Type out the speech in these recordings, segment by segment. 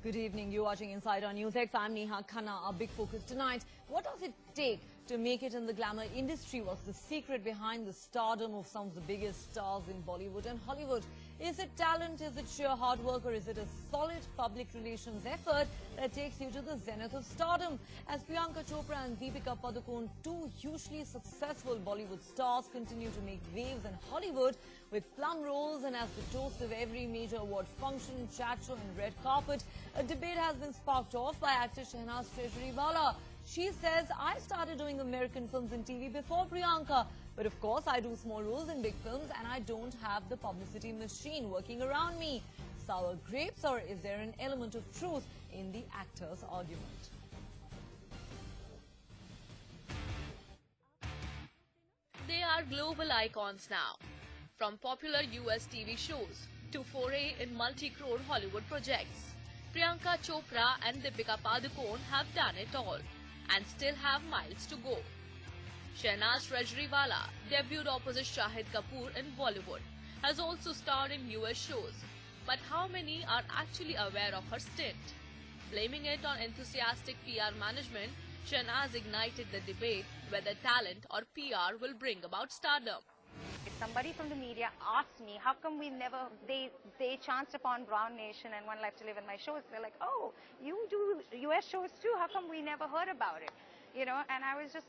Good evening. You're watching Inside on NewsX. I'm Neha Khanna. Our big focus tonight. What does it take to make it in the glamour industry? What's the secret behind the stardom of some of the biggest stars in Bollywood and Hollywood? Is it talent? Is it sheer hard work? Or is it a solid public relations effort that takes you to the zenith of stardom? As Priyanka, Chopra and Deepika Padukone, two hugely successful Bollywood stars, continue to make waves in Hollywood with plum roles and as the toast of every major award function, chat show and red carpet, a debate has been sparked off by actor Shenaz Treasuryawala. She says, I started doing American films and TV before Priyanka, but of course I do small roles in big films and I don't have the publicity machine working around me. Sour grapes, or is there an element of truth in the actor's argument? They are global icons now. From popular US TV shows to foray in multi-crore Hollywood projects, Priyanka Chopra and Deepika Padukone have done it all and still have miles to go. Shenaz Treasuryawala debuted opposite Shahid Kapoor in Bollywood, has also starred in US shows. But how many are actually aware of her stint? Blaming it on enthusiastic PR management, Shenaz ignited the debate whether talent or PR will bring about stardom. If somebody from the media asked me, how come they chanced upon Brown Nation and One Life to Live in my shows, they're like, oh, you do US shows too, how come we never heard about it? You know, and I was just,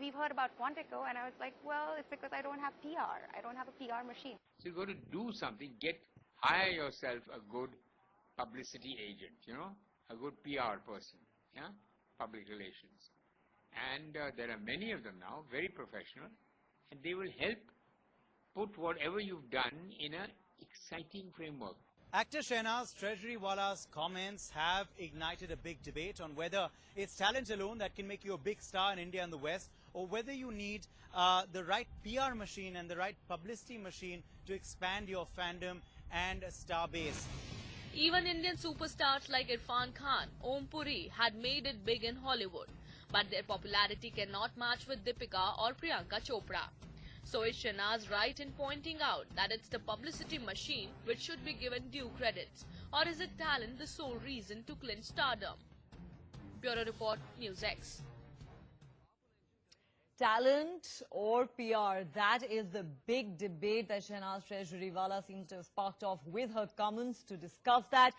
we've heard about Quantico, and I was like, well, it's because I don't have PR. I don't have a PR machine. So you've got to do something, hire yourself a good publicity agent, you know, a good PR person, yeah, public relations. And there are many of them now, very professional, and they will help put whatever you've done in an exciting framework. Actor Shenaz Treasuryawala's comments have ignited a big debate on whether it's talent alone that can make you a big star in India and the West, or whether you need the right PR machine and the right publicity machine to expand your fandom and star base. Even Indian superstars like Irfan Khan, Om Puri had made it big in Hollywood, but their popularity cannot match with Deepika or Priyanka Chopra. So is Shenaz right in pointing out that it's the publicity machine which should be given due credits, or is it talent the sole reason to clinch stardom? Bureau Report, NewsX. Talent or PR? That is the big debate that Shenaz Treasuryawala seems to have sparked off with her comments. To discuss that,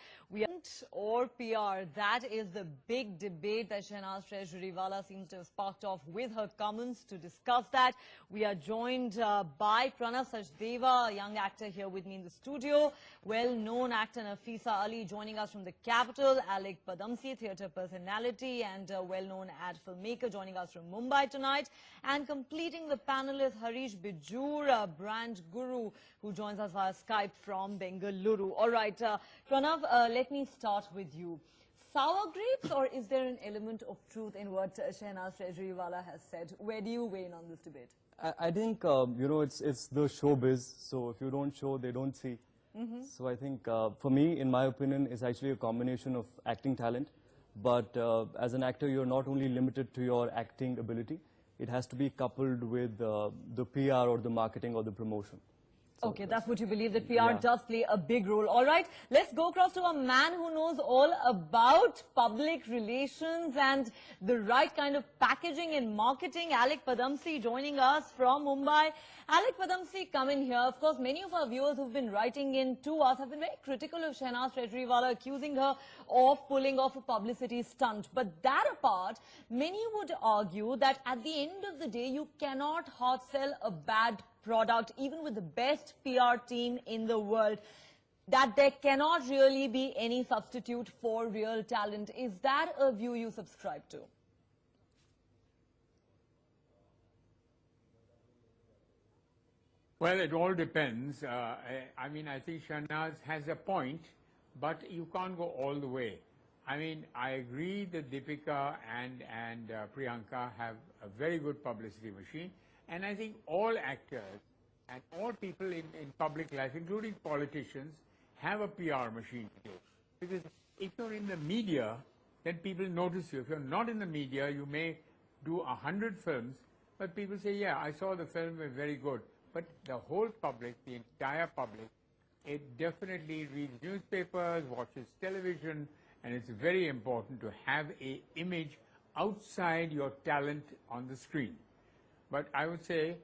or PR? That is the big debate that Shenaz Treasuryawala seems to have sparked off with her comments. To discuss that, we are joined by Pranav Sachdeva, a young actor here with me in the studio. Well-known actor Nafisa Ali joining us from the capital. Alec Padamsi, theatre personality and well-known ad filmmaker, joining us from Mumbai tonight. And completing the panelist, Harish Bijur, brand guru, who joins us via Skype from Bengaluru. All right, Pranav, let me start with you. Sour grapes, or is there an element of truth in what Shenaz Treasuryawala has said? Where do you weigh in on this debate? I think, you know, it's the showbiz. So if you don't show, they don't see. So I think, for me, in my opinion, it's actually a combination of acting talent. But as an actor, you're not only limited to your acting ability. It has to be coupled with the PR or the marketing or the promotion. So okay, that's what you believe, that PR does play a big role. All right, let's go across to a man who knows all about public relations and the right kind of packaging and marketing. Alec Padamsi joining us from Mumbai. Alec Padamsi, come in here. Of course, many of our viewers who've been writing in to us have been very critical of Shenaz Treasuryawala, accusing her of pulling off a publicity stunt. But that apart, many would argue that at the end of the day, you cannot hard sell a bad product, even with the best PR team in the world, that there cannot really be any substitute for real talent. Is that a view you subscribe to? Well, it all depends. I mean, I think Shenaz has a point, but you can't go all the way. I mean, I agree that Deepika and Priyanka have a very good publicity machine. And I think all actors and all people in public life, including politicians, have a PR machine today. Because if you're in the media, then people notice you. If you're not in the media, you may do 100 films, but people say, yeah, I saw the film, was very good. But the whole public, the entire public, it definitely reads newspapers, watches television, and it's very important to have an image outside your talent on the screen. But I would say,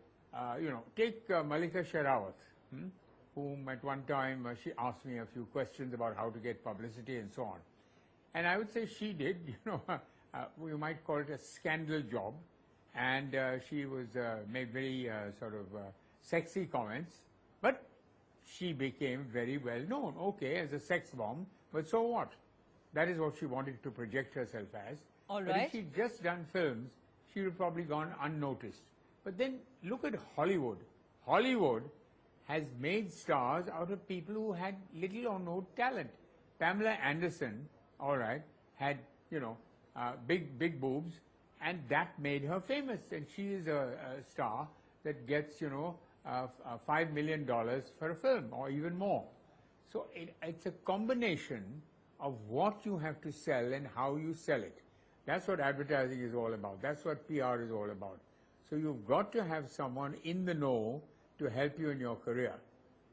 take Malika Sherawat, whom at one time she asked me a few questions about how to get publicity and so on. And I would say she did, you might call it a scandal job. And she was made very sexy comments. But she became very well known, okay, as a sex bomb, but so what? That is what she wanted to project herself as. All But right. if she'd just done films, she would have probably gone unnoticed. But then look at Hollywood. Hollywood has made stars out of people who had little or no talent. Pamela Anderson, all right, had, big boobs, and that made her famous. And she is a star that gets, $5 million for a film or even more. So it's a combination of what you have to sell and how you sell it. That's what advertising is all about. That's what PR is all about. So you've got to have someone in the know to help you in your career.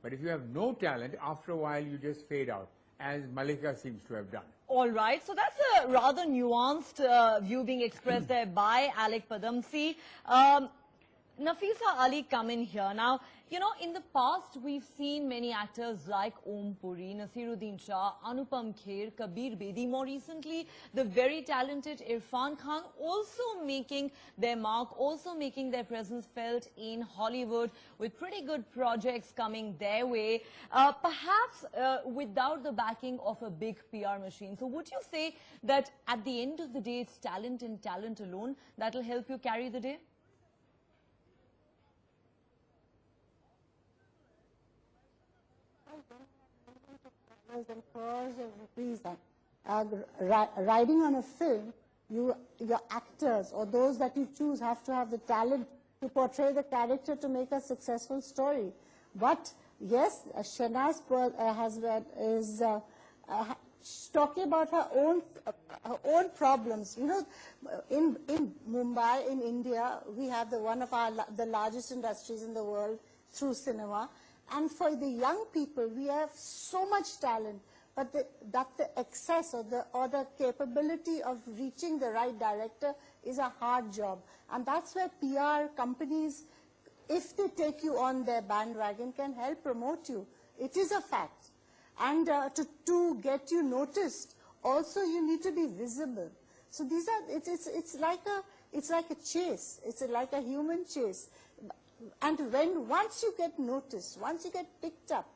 But if you have no talent, after a while you just fade out, as Malika seems to have done. All right, so that's a rather nuanced view being expressed there by Alec Padamsi. Nafisa Ali come in here. Now, in the past, we've seen many actors like Om Puri, Nasiruddin Shah, Anupam Kher, Kabir Bedi. More recently, the very talented Irfan Khan also making their mark, also making their presence felt in Hollywood with pretty good projects coming their way, perhaps without the backing of a big PR machine. So would you say that at the end of the day, it's talent and talent alone that will help you carry the day? And crores of rupees riding on a film, your actors or those that you choose have to have the talent to portray the character to make a successful story. But yes, Shenaz is talking about her own problems. In Mumbai, in India, we have one of the largest industries in the world through cinema. And for the young people, we have so much talent, but the excess or the capability of reaching the right director is a hard job. And that's where PR companies, if they take you on their bandwagon, can help promote you. It is a fact. And to get you noticed, also you need to be visible. So it's like a chase. It's like a human chase. And once you get noticed, once you get picked up,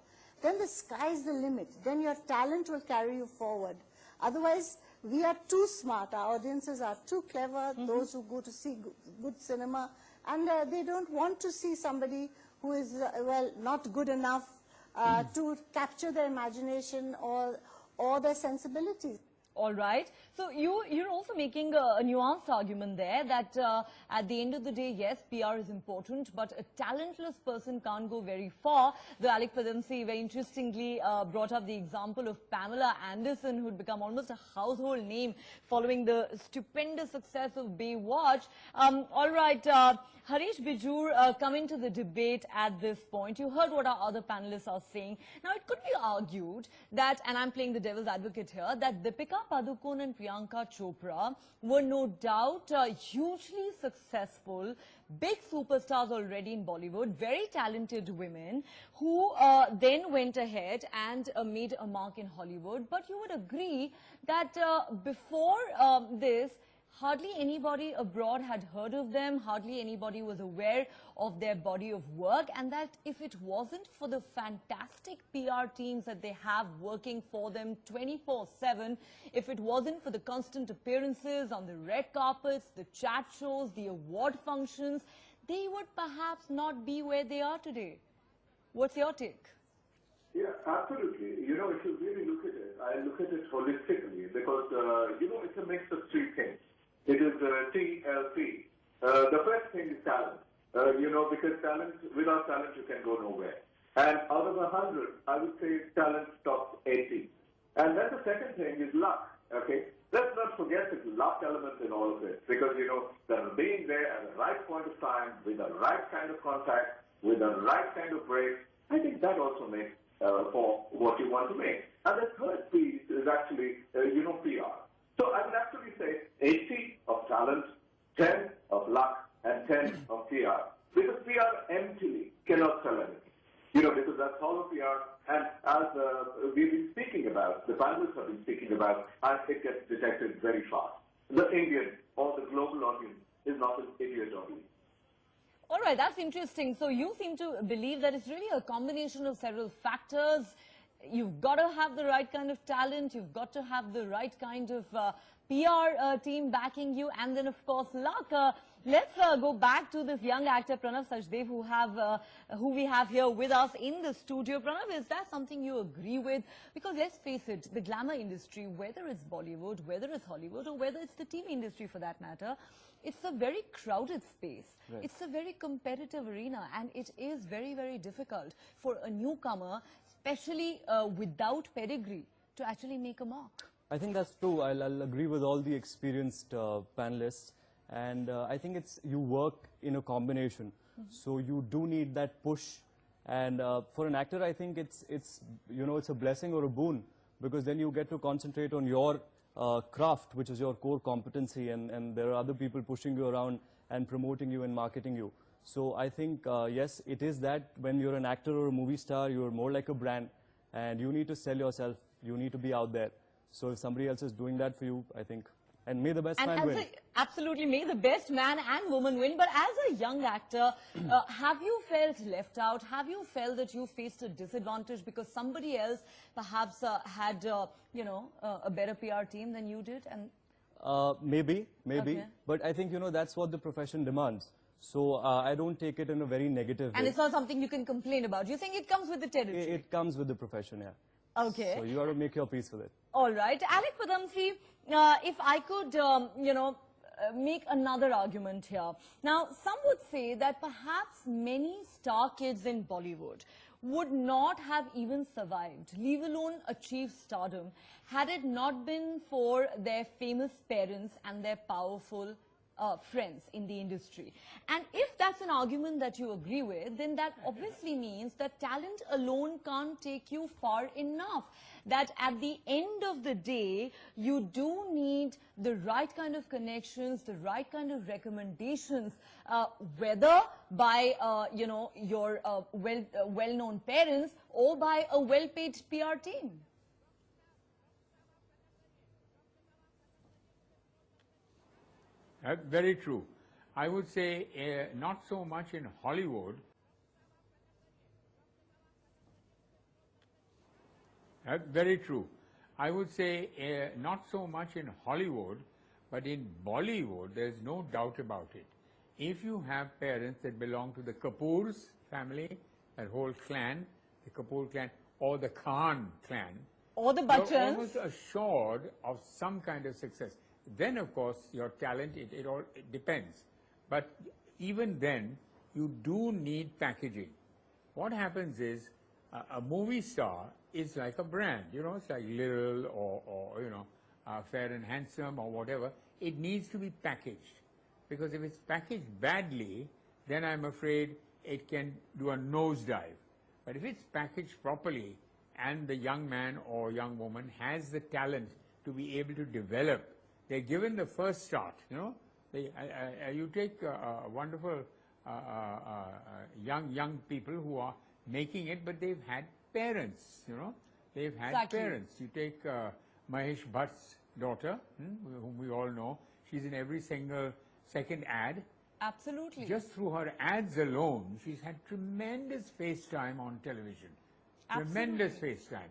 then the sky's the limit. Then your talent will carry you forward. Otherwise, we are too smart. Our audiences are too clever, those who go to see good cinema, and they don't want to see somebody who is, not good enough to capture their imagination or their sensibilities. All right. So you're also making a nuanced argument there that at the end of the day, yes, PR is important, but a talentless person can't go very far. The Alec Padamsi very interestingly brought up the example of Pamela Anderson, who'd become almost a household name following the stupendous success of Baywatch. All right, Harish Bijur, coming to the debate at this point. You heard what our other panelists are saying. Now, it could be argued that, and I'm playing the devil's advocate here, that Deepika, Padukone and Priyanka Chopra were no doubt hugely successful, big superstars already in Bollywood, very talented women who then went ahead and made a mark in Hollywood. But you would agree that before this, hardly anybody abroad had heard of them, hardly anybody was aware of their body of work, and that if it wasn't for the fantastic PR teams that they have working for them 24/7, if it wasn't for the constant appearances on the red carpets, the chat shows, the award functions, they would perhaps not be where they are today. What's your take? Yeah, absolutely. If you really look at it, I look at it holistically because, it's a mix of three things. It is TLC. The first thing is talent. Because without talent you can go nowhere. And out of 100, I would say talent tops 80. And then the second thing is luck. Okay, let's not forget the luck element in all of it, because that being there at the right point of time, with the right kind of contact, with the right kind of break, I think that also makes for what you want to make. And the third piece is actually, PR. So I would actually say 80 of talent, 10 of luck, and 10 of PR. Because PR emptily cannot sell anything. Because that's hollow PR. And as we've been speaking about, the panelists have been speaking about, it gets detected very fast. The Indian or the global audience is not an idiot audience. All right, that's interesting. So you seem to believe that it's really a combination of several factors. You've got to have the right kind of talent. You've got to have the right kind of PR team backing you. And then, of course, luck. Let's go back to this young actor, Pranav Sachdev, who we have here with us in the studio. Pranav, is that something you agree with? Because let's face it, the glamour industry, whether it's Bollywood, whether it's Hollywood, or whether it's the TV industry for that matter, it's a very crowded space. Right. It's a very competitive arena, and it is very, very difficult for a newcomer, especially without pedigree, to actually make a mark. I think that's true. I'll agree with all the experienced panelists. And I think you work in a combination. Mm-hmm. So you do need that push. And for an actor, I think it's a blessing or a boon, because then you get to concentrate on your craft, which is your core competency, and there are other people pushing you around and promoting you and marketing you. So I think, yes, it is that when you're an actor or a movie star, you're more like a brand, and you need to sell yourself. You need to be out there. So if somebody else is doing that for you, I think, and may the best man win. Absolutely, may the best man and woman win. But as a young actor, have you felt left out? Have you felt that you faced a disadvantage because somebody else perhaps had, a better PR team than you did? And maybe. Okay. But I think, that's what the profession demands. So I don't take it in a very negative way. And it's not something you can complain about. You think it comes with the territory? It comes with the profession, yeah. Okay. So you got to make your peace with it. All right. Alec Padamsi, if I could, make another argument here. Now, some would say that perhaps many star kids in Bollywood would not have even survived, leave alone achieve stardom, had it not been for their famous parents and their powerful friends in the industry. And if that's an argument that you agree with, then that obviously means that talent alone can't take you far enough. That at the end of the day, you do need the right kind of connections, the right kind of recommendations, whether by, your well-known parents or by a well-paid PR team. Very true. I would say not so much in Hollywood. Very true. I would say not so much in Hollywood, but in Bollywood, there's no doubt about it. If you have parents that belong to the Kapoor's family, that whole clan, the Kapoor clan, or the Khan clan, or the you're Bachchans, almost assured of some kind of success. Then, of course, your talent, it depends. But even then, you do need packaging. What happens is, a movie star is like a brand. It's like Lil or Fair and Handsome or whatever. It needs to be packaged. Because if it's packaged badly, then I'm afraid it can do a nosedive. But if it's packaged properly, and the young man or young woman has the talent to be able to develop, they're given the first start, you take wonderful young people who are making it, but they've had parents, they've had Exactly. parents. You take Mahesh Bhatt's daughter, whom we all know. She's in every single second ad. Absolutely. Just through her ads alone, she's had tremendous face time on television. Absolutely. Tremendous face time.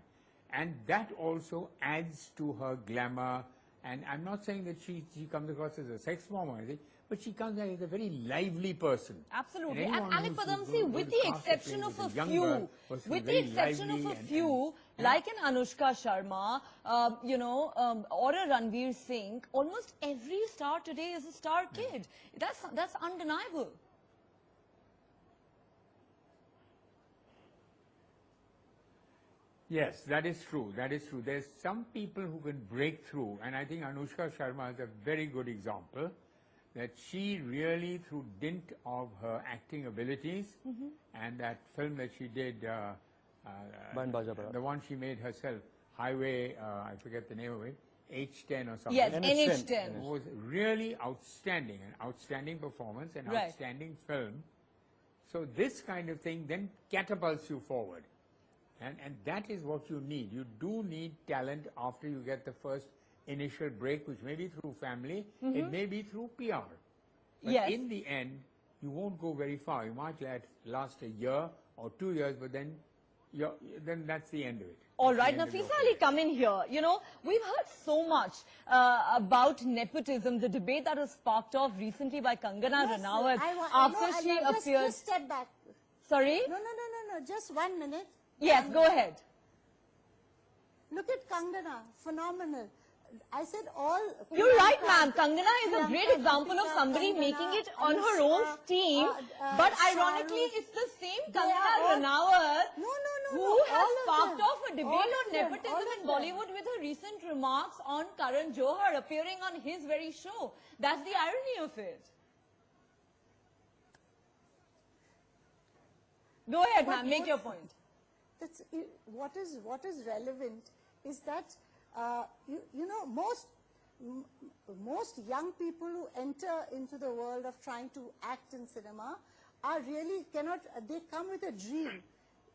And that also adds to her glamour. And I'm not saying that she comes across as a sex bomb or anything, but she comes as a very lively person. Absolutely. And anyone Alec who's Padamsi, going with to the cast a exception play of with a young few, girl must be with the very exception of lively a few, like an Anushka Sharma, or a Ranveer Singh, almost every star today is a star kid. That's undeniable. Yes, that is true. That is true. There's some people who can break through, and I think Anushka Sharma is a very good example, that she really, through dint of her acting abilities, and that film that she did, Band Baja Bara. the one she made herself, Highway, I forget the name of it, H10 or something. Yes, NH10. NH10. It was really outstanding, an outstanding performance, an Right. outstanding film. So this kind of thing then catapults you forward. And that is what you need. You do need talent after you get the first initial break, which may be through family, it may be through PR. But Yes. in the end, you won't go very far. You might last a year or 2 years, but then that's the end of it. All That's right, the end of your Nafisa Ali, career. come in here. You know, we've heard so much about nepotism, the debate that was sparked off recently by Kangana Yes, Ranaut I after know, she just appeared. step back. Sorry? No, just 1 minute. Yes, go ahead. Look at Kangana, phenomenal. I said all... You're right, Priyanka, ma'am. Kangana is a great Priyanka, example of Deepika, somebody Kangana, making it on her Anushka, own steam. But ironically, Shahrukh, it's the same they are Kangana all- Ranaut No, who has all of sparked them. off a debate All on of them, nepotism all in of them. Bollywood with her recent remarks on Karan Johar appearing on his very show. That's the irony of it. Go ahead, But ma'am. Make what- your point. That's, what is relevant is that you know most young people who enter into the world of trying to act in cinema are really they come with a dream.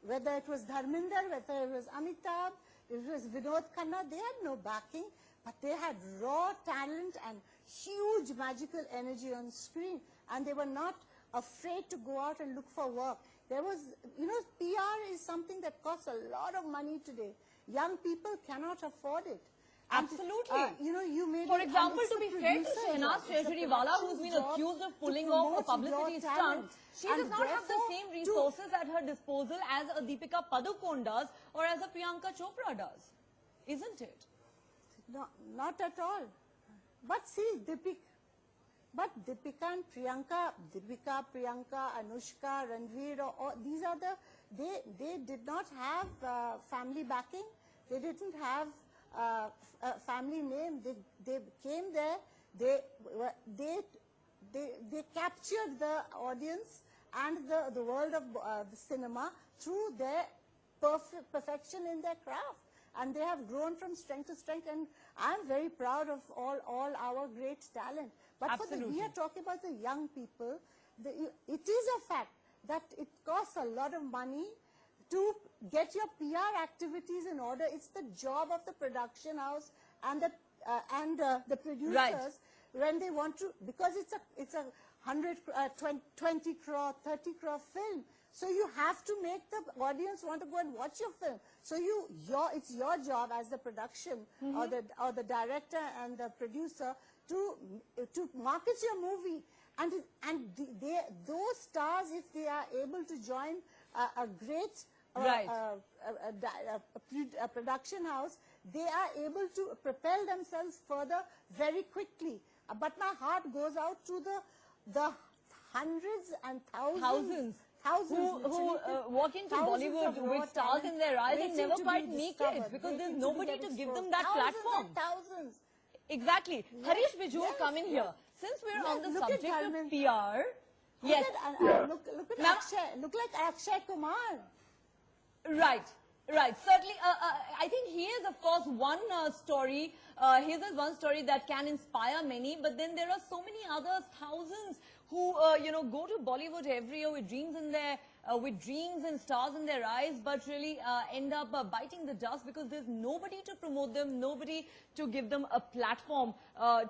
Whether it was Dharminder, whether it was Amitabh, it was Vinod Khanna, they had no backing, but they had raw talent and huge magical energy on screen, and they were not afraid to go out and look for work. There was, you know, PR is something that costs a lot of money today. Young people cannot afford it. And, Absolutely. you know, you made For it- example, and it's to the be fair to producer Shenaz job, it's the Treasury-wala, who's been production job accused of to pulling off a promote publicity your stunt, talent. she And does not have the therefore, same to- resources at her disposal as a Deepika Padukone does or as a Priyanka Chopra does. Isn't it? No, not at all. But see, Deepika and Priyanka, Anushka, Ranveer, these are they did not have family backing. They didn't have a family name. They came there. They captured the audience and the world of the cinema through their perfection in their craft. And they have grown from strength to strength, and I'm very proud of all our great talent. But Absolutely. we are talking about the young people. It is a fact that it costs a lot of money to get your PR activities in order. It's the job of the production house and the producers when they want to, because it's a 20 crore, 30 crore film. So you have to make the audience want to go and watch your film. So it's your job as the production or the director and the producer to market your movie. And those stars, if they are able to join a great a production house, they are able to propel themselves further very quickly. But my heart goes out to the hundreds and thousands who walk into Bollywood with stars in their eyes and never quite make it because there's nobody to give them that platform. Thousands. Exactly. Yes, Harish Bijur, yes, come in yes. here. Since we're on the Look at subject of Dharminder. PR, yes. Look at Ma'am- Akshay. Look like Akshay Kumar. Right. Certainly, I think he is, of course, one story. His is one story that can inspire many, but then there are so many others, thousands, who go to Bollywood every year with dreams and stars in their eyes, but really end up biting the dust because there's nobody to promote them, nobody to give them a platform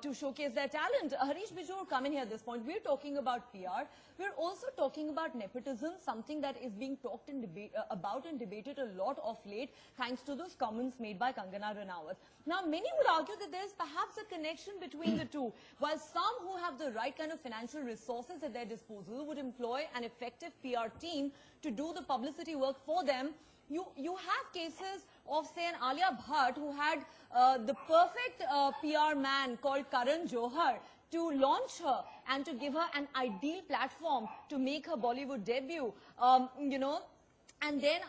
to showcase their talent. Harish Bijur, come in here at this point. We're talking about PR. We're also talking about nepotism, something that is being talked and about and debated a lot of late, thanks to those comments made by Kangana Ranaut. Now, many would argue that there's perhaps a connection between the two. While some who have the right kind of financial resources at their disposal would employ an effective PR team to do the publicity work for them, you have cases of, say, an Alia Bhatt who had the perfect PR man called Karan Johar to launch her and to give her an ideal platform to make her Bollywood debut. And then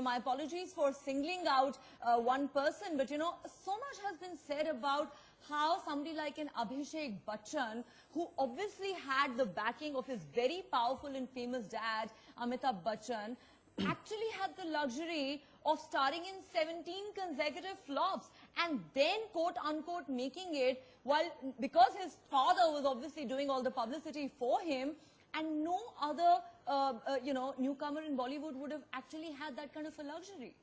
my apologies for singling out one person, but so much has been said about how somebody like an Abhishek Bachchan, who obviously had the backing of his very powerful and famous dad, Amitabh Bachchan, actually had the luxury of starring in 17 consecutive flops and then quote-unquote making it, while because his father was obviously doing all the publicity for him, and no other newcomer in Bollywood would have actually had that kind of a luxury.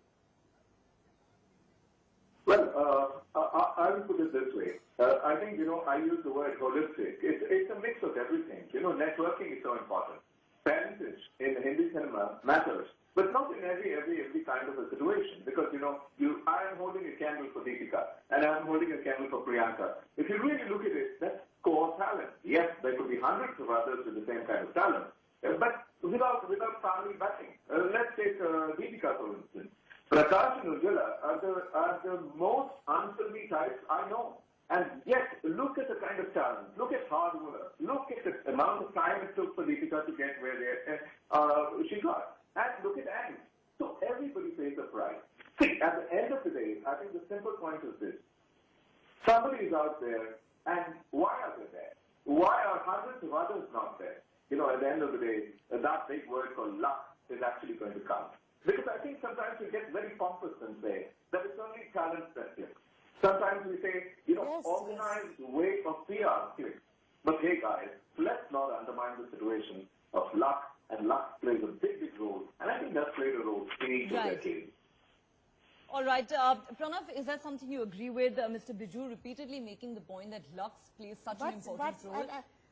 Well, I will put it this way. I think, I use the word holistic. It's a mix of everything. Networking is so important. Parentage in Hindi cinema matters, but not in every kind of a situation. Because, I am holding a candle for Deepika, and I am holding a candle for Priyanka. If you really look at it, that's core talent. Yes, there could be hundreds of others with the same kind of talent, but without family backing. Let's take Deepika, for instance. Prakash and Ujjwala are the most unfilmy types I know. And yet, look at the kind of talent, look at hard work, look at the amount of time it took for Deepika to get where she got. And look at Annie. So everybody pays a price. See, at the end of the day, I think the simple point is this. Somebody is out there, and why are they there? Why are hundreds of others not there? At the end of the day, that big word called luck is actually going to come. Because I think sometimes we get very pompous and say that it's only talent that clicks. Sometimes we say, organized way of PR clicks. But hey guys, let's not undermine the situation of luck, and luck plays a big role. And I think that's played a role in each of their cases. All right, Pranav, is that something you agree with? Mr. Biju repeatedly making the point that luck plays such an important role.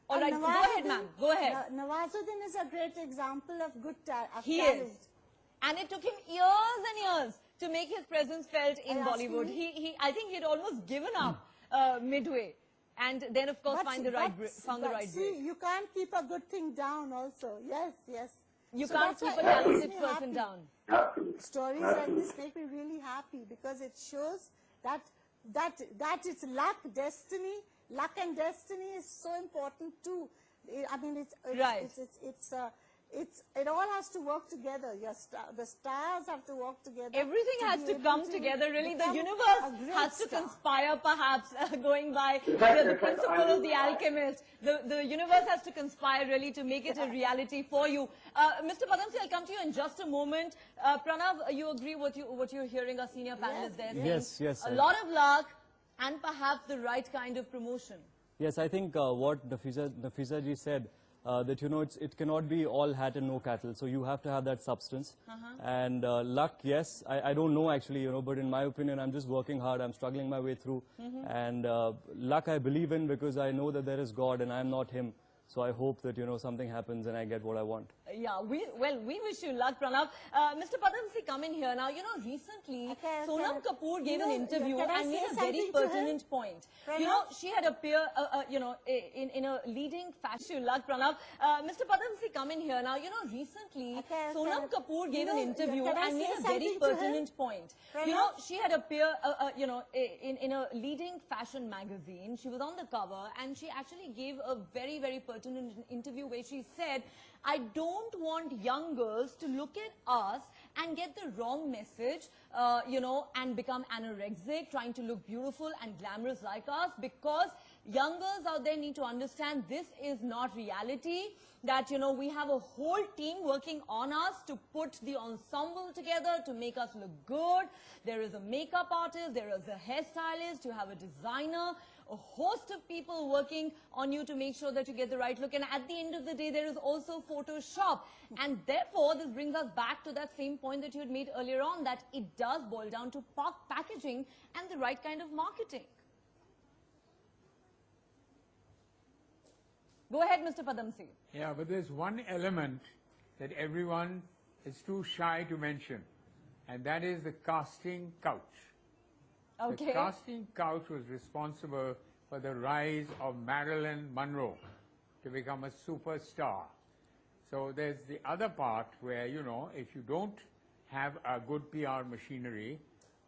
All right, go ahead, ma'am. Go ahead. Nawazuddin is a great example of good talent. He is. And it took him years and years to make his presence felt in Bollywood. I think he'd almost given up midway. And then, of course, found the right break. See, you can't keep a good thing down also. Yes, yes. You can't keep a talented person down. Absolutely. Stories like this make me really happy because it shows that it's luck, destiny. Luck and destiny is so important too. I mean, it all has to work together. The stars have to work together. Everything has to come together, really. The universe has to conspire, perhaps, going by the principle of the alchemist. The universe has to conspire, really, to make it a reality for you. Mr. Padamsi, I'll come to you in just a moment. Pranav, you agree what you're hearing our senior panelists there saying? Yes. A lot of luck and perhaps the right kind of promotion. Yes, I think what Nafisa ji said, that it cannot be all hat and no cattle, so you have to have that substance. And luck, yes, I don't know actually, but in my opinion, I'm just working hard, I'm struggling my way through. And luck I believe in because I know that there is God and I'm not him. So I hope that, something happens and I get what I want. Yeah, we wish you luck, Pranav. Mr. Padamsi, come in here. Now, recently, Sonam Kapoor gave an interview and made a very pertinent point. She had appeared, in a leading fashion. Luck, Pranav. Mr. Padamsi, come in here. Now, recently, Sonam Kapoor gave an interview and made a very pertinent point. She had appeared, in a leading fashion magazine. She was on the cover and she actually gave a very, very pertinent interview where she said, I don't want young girls to look at us and get the wrong message, and become anorexic, trying to look beautiful and glamorous like us, because young girls out there need to understand this is not reality, that, we have a whole team working on us to put the ensemble together to make us look good. There is a makeup artist, there is a hairstylist, you have a designer, a host of people working on you to make sure that you get the right look. And at the end of the day, there is also Photoshop. And therefore, this brings us back to that same point that you had made earlier on, that it does boil down to packaging and the right kind of marketing. Go ahead, Mr. Padamsi. Yeah, but there's one element that everyone is too shy to mention, and that is the casting couch. Okay. The casting couch was responsible for the rise of Marilyn Monroe to become a superstar. So there's the other part where, if you don't have a good PR machinery,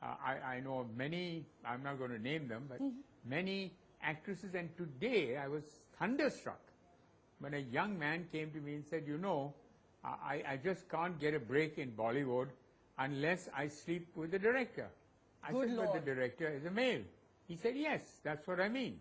I know of many, I'm not going to name them, but many actresses, and today I was thunderstruck when a young man came to me and said, I just can't get a break in Bollywood unless I sleep with the director. I said, but the director is a male. He said, yes, that's what I mean.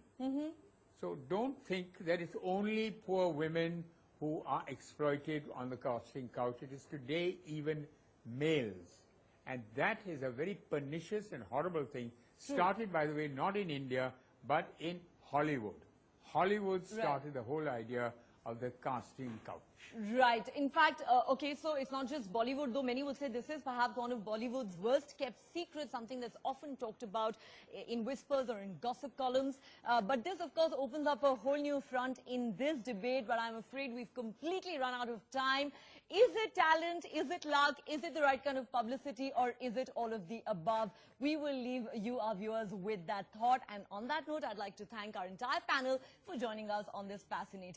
So don't think that it's only poor women who are exploited on the casting couch. It is today even males. And that is a very pernicious and horrible thing, started, by the way, not in India, but in Hollywood. Hollywood started the whole idea of the casting couch. Right. In fact, okay, so it's not just Bollywood, though many would say this is perhaps one of Bollywood's worst kept secrets, something that's often talked about in whispers or in gossip columns. But this, of course, opens up a whole new front in this debate, but I'm afraid we've completely run out of time. Is it talent? Is it luck? Is it the right kind of publicity? Or is it all of the above? We will leave you, our viewers, with that thought. And on that note, I'd like to thank our entire panel for joining us on this fascinating